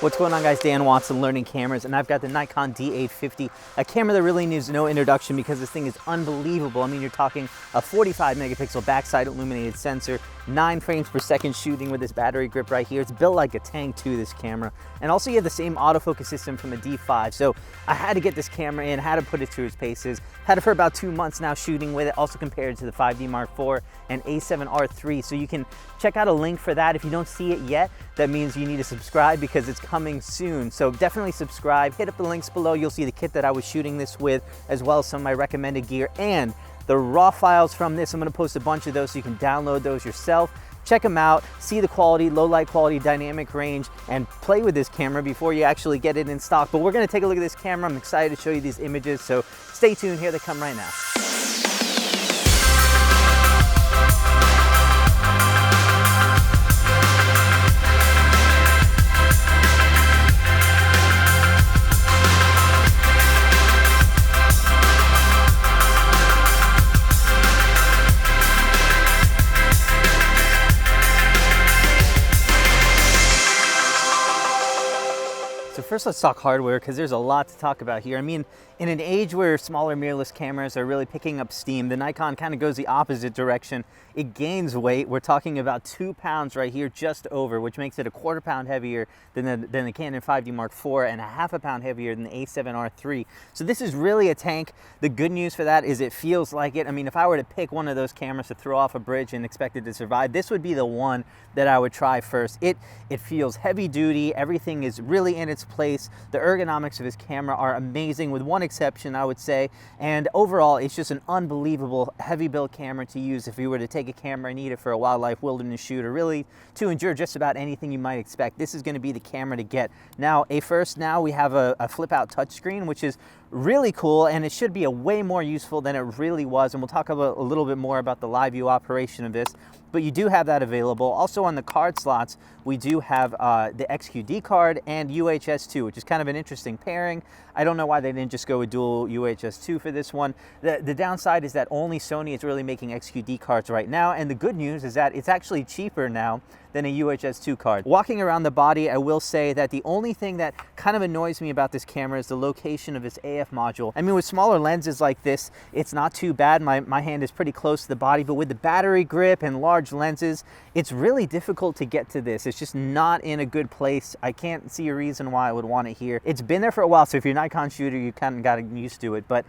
What's going on, guys? Dan Watson, Learning Cameras, and I've got the Nikon D850, a camera that really needs no introduction because this thing is unbelievable. I mean, you're talking a 45 megapixel backside illuminated sensor, 9 frames per second shooting with this battery grip right here. It's built like a tank too, this camera. And also you have the same autofocus system from the D5. So I had to get this camera in, had to put it to its paces. Had it for about 2 months now shooting with it, also compared to the 5D Mark IV and A7R III. So you can check out a link for that. If you don't see it yet, that means you need to subscribe because it's coming soon. So definitely subscribe, hit up the links below. You'll see the kit that I was shooting this with, as well as some of my recommended gear and the raw files from this. I'm gonna post a bunch of those so you can download those yourself. Check them out, see the quality, low light quality, dynamic range, and play with this camera before you actually get it in stock. But we're gonna take a look at this camera. I'm excited to show you these images, so stay tuned. Here they come right now. So first let's talk hardware, because there's a lot to talk about here. I mean, in an age where smaller mirrorless cameras are really picking up steam, the Nikon kind of goes the opposite direction. It gains weight. We're talking about 2 pounds right here, just over, which makes it a 1/4 pound heavier than the Canon 5D Mark IV and a 1/2 pound heavier than the A7R III. So this is really a tank. The good news for that is it feels like it. I mean, if I were to pick one of those cameras to throw off a bridge and expect it to survive, this would be the one that I would try first. It feels heavy duty. Everything is really in its place. The ergonomics of this camera are amazing, with one exception, I would say. And overall, it's just an unbelievable heavy build camera to use if you were to take a camera and need it for a wildlife wilderness shoot, or really to endure just about anything you might expect. This is going to be the camera to get. Now, now we have a flip out touchscreen, which is really cool, and it should be a way more useful than it really was. And we'll talk about a little bit more about the live view operation of this. But you do have that available. Also on the card slots, we do have the XQD card and UHS-2, which is kind of an interesting pairing. I don't know why they didn't just go with dual UHS-2 for this one. The downside is that only Sony is really making XQD cards right now, and the good news is that it's actually cheaper now than a UHS-2 card. Walking around the body, I will say that the only thing that kind of annoys me about this camera is the location of this AF module. I mean, with smaller lenses like this, it's not too bad. My hand is pretty close to the body, but with the battery grip and large lenses, it's really difficult to get to this. It's just not in a good place. I can't see a reason why I would want it here. It's been there for a while, so if you're a Nikon shooter, you kind of got used to it, but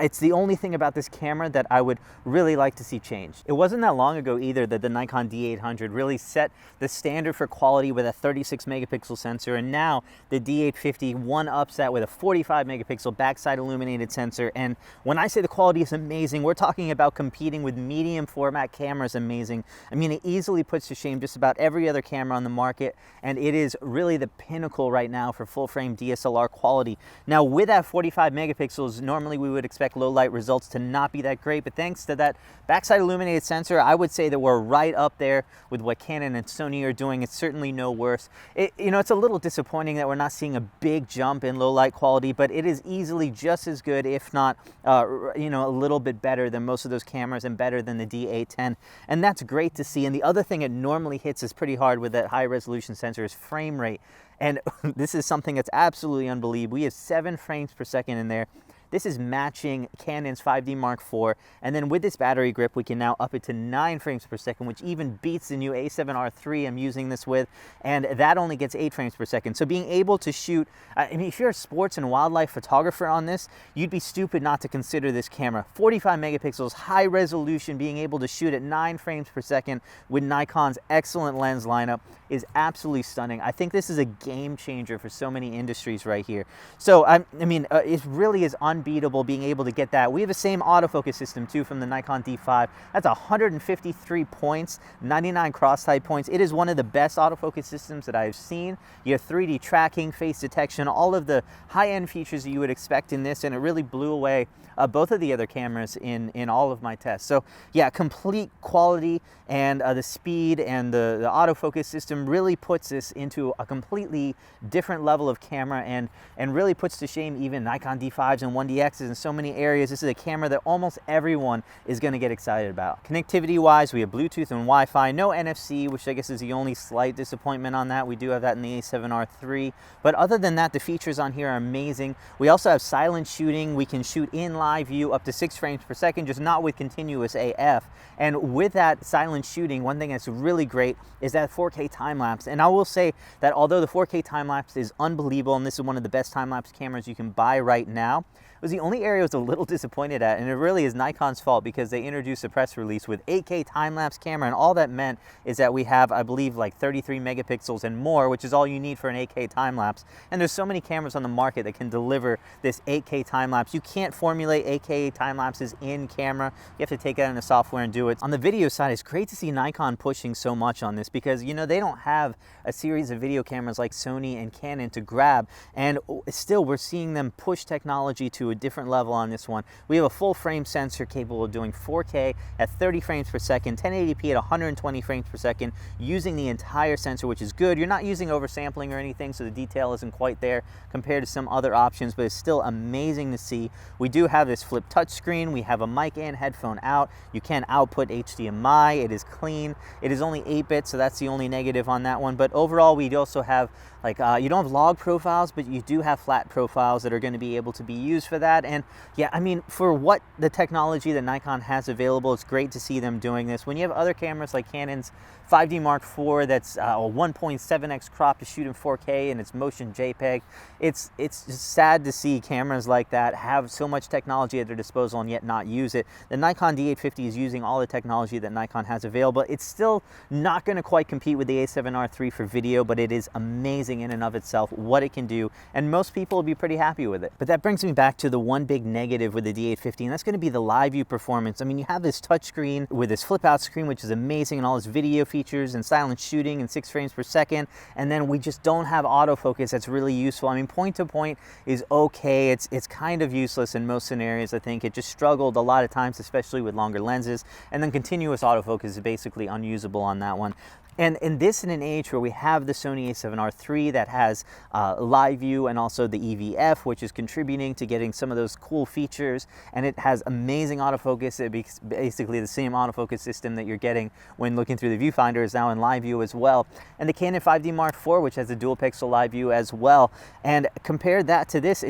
it's the only thing about this camera that I would really like to see changed. It wasn't that long ago either that the Nikon D800 really set the standard for quality with a 36 megapixel sensor, and now the D850 one-ups that with a 45 megapixel backside illuminated sensor. And when I say the quality is amazing, we're talking about competing with medium format cameras amazing. I mean, it easily puts to shame just about every other camera on the market, and it is really the pinnacle right now for full frame DSLR quality. Now, with that 45 megapixels, normally we would expect low light results to not be that great, but thanks to that backside illuminated sensor, I would say that we're right up there with what Canon and Sony are doing. It's certainly no worse. It's a little disappointing that we're not seeing a big jump in low light quality, but it is easily just as good, if not a little bit better than most of those cameras, and better than the D810, and that's great to see. And the other thing it normally hits is pretty hard with that high resolution sensor is frame rate, and this is something that's absolutely unbelievable. We have 7 frames per second in there. This is matching Canon's 5D Mark IV, and then with this battery grip, we can now up it to 9 frames per second, which even beats the new A7R III I'm using this with, and that only gets 8 frames per second. So being able to shoot, I mean, if you're a sports and wildlife photographer on this, you'd be stupid not to consider this camera. 45 megapixels, high resolution, being able to shoot at 9 frames per second with Nikon's excellent lens lineup is absolutely stunning. I think this is a game changer for so many industries right here. So, it really is unbeatable being able to get that. We have the same autofocus system too from the Nikon D5. That's 153 points, 99 cross-type points. It is one of the best autofocus systems that I've seen. You have 3D tracking, face detection, all of the high-end features that you would expect in this, and it really blew away both of the other cameras in all of my tests. So yeah, complete quality, and the speed and the autofocus system really puts this into a completely different level of camera, and really puts to shame even Nikon D5s and 1DXs in so many areas. This is a camera that almost everyone is going to get excited about. Connectivity wise, we have Bluetooth and Wi-Fi, no NFC, which I guess is the only slight disappointment on that. We do have that in the A7R III, but other than that, the features on here are amazing. We also have silent shooting. We can shoot in live view up to 6 frames per second, just not with continuous AF. And with that silent shooting, one thing that's really great is that 4K time lapse. And I will say that although the 4K time lapse is unbelievable, and this is one of the best time lapse cameras you can buy right now, it was the only area I was a little disappointed at, and it really is Nikon's fault because they introduced a press release with 8K time-lapse camera, and all that meant is that we have, I believe, like 33 megapixels and more, which is all you need for an 8K time-lapse. And there's so many cameras on the market that can deliver this 8K time-lapse. You can't formulate 8K time-lapses in camera. You have to take that into software and do it. On the video side, it's great to see Nikon pushing so much on this because, you know, they don't have a series of video cameras like Sony and Canon to grab, and still we're seeing them push technology to a different level on this one. We have a full frame sensor capable of doing 4K at 30 frames per second, 1080p at 120 frames per second, using the entire sensor, which is good. You're not using oversampling or anything, so the detail isn't quite there compared to some other options, but it's still amazing to see. We do have this flip touchscreen. We have a mic and headphone out. You can output HDMI. It is clean. It is only 8-bit, so that's the only negative on that one. But overall, we also have like, you don't have log profiles, but you do have flat profiles that are going to be able to be used for that. And yeah, I mean, for what the technology that Nikon has available, it's great to see them doing this. When you have other cameras like Canon's 5D Mark IV that's a 1.7x crop to shoot in 4K and it's motion JPEG, it's just sad to see cameras like that have so much technology at their disposal and yet not use it. The Nikon D850 is using all the technology that Nikon has available. It's still not going to quite compete with the A7R III for video, but it is amazing in and of itself what it can do, and most people will be pretty happy with it. But that brings me back to the one big negative with the D850, and that's going to be the live view performance. I mean, you have this touchscreen with this flip out screen, which is amazing, and all this video features and silent shooting and 6 frames per second, and then we just don't have autofocus that's really useful. I mean, point to point is okay. It's kind of useless in most scenarios. I think it just struggled a lot of times, especially with longer lenses, and then continuous autofocus is basically unusable on that one. And in an age where we have the Sony A7R III that has live view and also the EVF, which is contributing to getting some of those cool features, and it has amazing autofocus. It's basically the same autofocus system that you're getting when looking through the viewfinder is now in live view as well. And the Canon 5D Mark IV, which has a dual pixel live view as well. And compared that to this,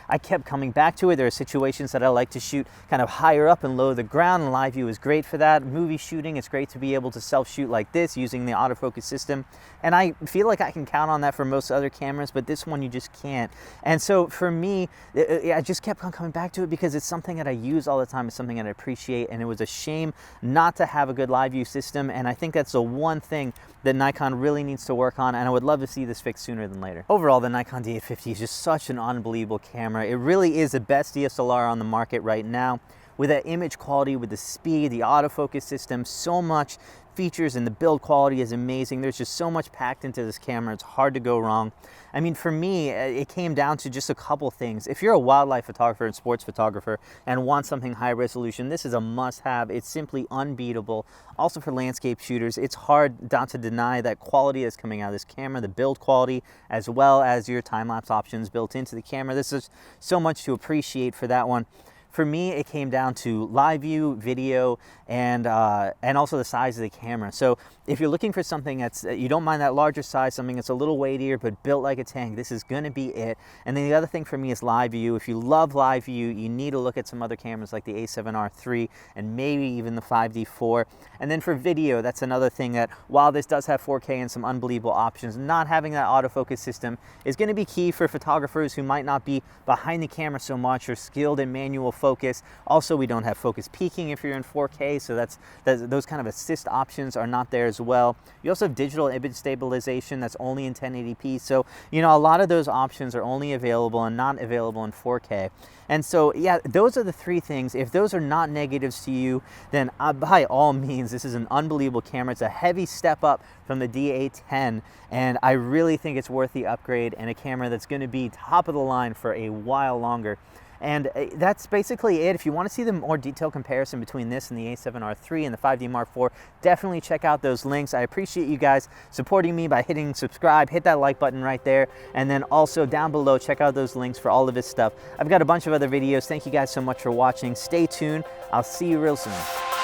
I kept coming back to it. There are situations that I like to shoot kind of higher up and low to the ground, and live view is great for that. Movie shooting, it's great to be able to self-shoot like this using the autofocus system, and I feel like I can count on that for most other cameras, but this one you just can't. And so for me, I just kept on coming back to it because it's something that I use all the time. It's something that I appreciate, and it was a shame not to have a good live view system, and I think that's the one thing that Nikon really needs to work on, and I would love to see this fixed sooner than later. Overall, the Nikon D850 is just such an unbelievable camera. It really is the best DSLR on the market right now, with that image quality, with the speed, the autofocus system, so much features, and the build quality is amazing. There's just so much packed into this camera. It's hard to go wrong. I mean, for me, it came down to just a couple things. If you're a wildlife photographer and sports photographer and want something high resolution, this is a must-have. It's simply unbeatable. Also for landscape shooters, it's hard not to deny that quality that's coming out of this camera, the build quality, as well as your time-lapse options built into the camera. This is so much to appreciate for that one. For me, it came down to live view, video, and also the size of the camera. So if you're looking for something that's, you don't mind that larger size, something that's a little weightier but built like a tank, this is going to be it. And then the other thing for me is live view. If you love live view, you need to look at some other cameras like the A7R III and maybe even the 5D IV. And then for video, that's another thing that while this does have 4K and some unbelievable options, not having that autofocus system is going to be key for photographers who might not be behind the camera so much or skilled in manual focus. Also, we don't have focus peaking if you're in 4K, so those kind of assist options are not there as well. You also have digital image stabilization that's only in 1080p, so you know, a lot of those options are only available and not available in 4K. And so yeah, those are the three things. If those are not negatives to you, then by all means, this is an unbelievable camera. It's a heavy step up from the D810, and I really think it's worth the upgrade, and a camera that's going to be top of the line for a while longer. And that's basically it. If you want to see the more detailed comparison between this and the A7R III and the 5D Mark IV, definitely check out those links. I appreciate you guys supporting me by hitting subscribe, hit that like button right there, and then also down below, check out those links for all of this stuff. I've got a bunch of other videos. Thank you guys so much for watching. Stay tuned. I'll see you real soon.